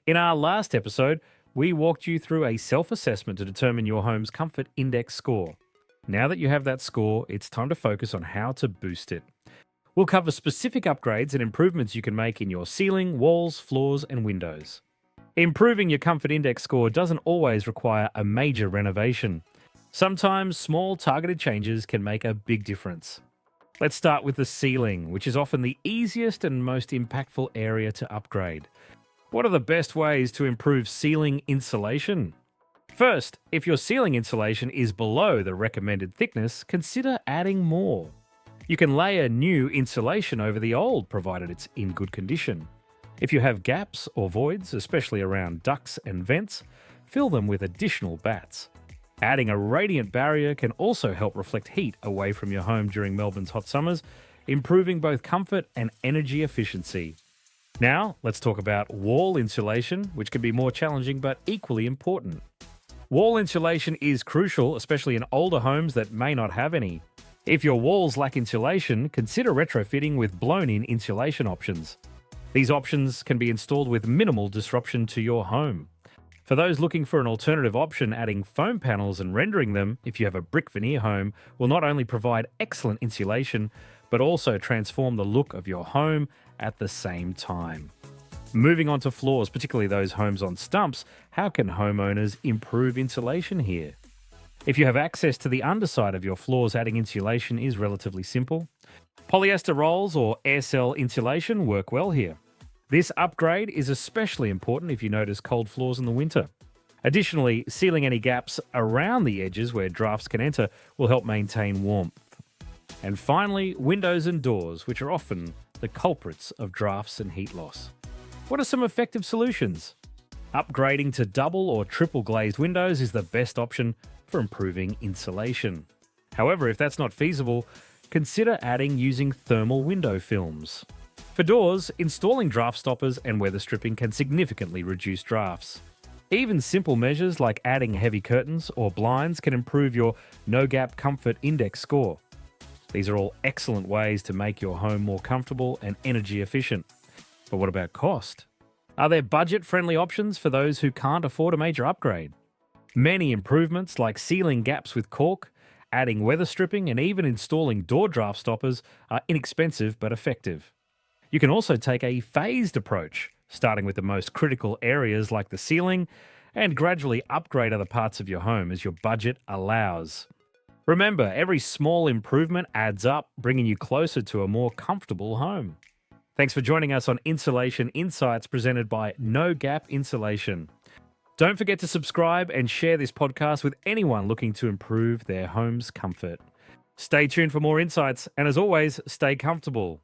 In our last episode, we walked you through a self-assessment to determine your home's comfort index score. Now that you have that score, it's time to focus on how to boost it. We'll cover specific upgrades and improvements you can make in your ceiling, walls, floors, and windows. Improving your comfort index score doesn't always require a major renovation. Sometimes small targeted changes can make a big difference. Let's start with the ceiling, which is often the easiest and most impactful area to upgrade. What are the best ways to improve ceiling insulation? First, if your ceiling insulation is below the recommended thickness, consider adding more. You can layer new insulation over the old, provided it's in good condition. If you have gaps or voids, especially around ducts and vents, fill them with additional bats. Adding a radiant barrier can also help reflect heat away from your home during Melbourne's hot summers, improving both comfort and energy efficiency. Now, let's talk about wall insulation, which can be more challenging but equally important. Wall insulation is crucial, especially in older homes that may not have any. If your walls lack insulation, consider retrofitting with blown-in insulation options. These options can be installed with minimal disruption to your home. For those looking for an alternative option, adding foam panels and rendering them, if you have a brick veneer home, will not only provide excellent insulation, but also transform the look of your home at the same time. Moving on to floors, particularly those homes on stumps, how can homeowners improve insulation here? If you have access to the underside of your floors, adding insulation is relatively simple. Polyester rolls or air cell insulation work well here. This upgrade is especially important if you notice cold floors in the winter. Additionally, sealing any gaps around the edges where drafts can enter will help maintain warmth. And finally, windows and doors, which are often the culprits of drafts and heat loss. What are some effective solutions? Upgrading to double or triple glazed windows is the best option for improving insulation. However, if that's not feasible, consider adding using thermal window films. For doors, installing draft stoppers and weather stripping can significantly reduce drafts. Even simple measures like adding heavy curtains or blinds can improve your no-gap comfort index score. These are all excellent ways to make your home more comfortable and energy efficient. But what about cost? Are there budget-friendly options for those who can't afford a major upgrade? Many improvements like sealing gaps with caulk, adding weather stripping, and even installing door draft stoppers are inexpensive but effective. You can also take a phased approach, starting with the most critical areas like the ceiling, and gradually upgrade other parts of your home as your budget allows. Remember, every small improvement adds up, bringing you closer to a more comfortable home. Thanks for joining us on Insulation Insights presented by No Gap Insulation. Don't forget to subscribe and share this podcast with anyone looking to improve their home's comfort. Stay tuned for more insights, and as always, stay comfortable.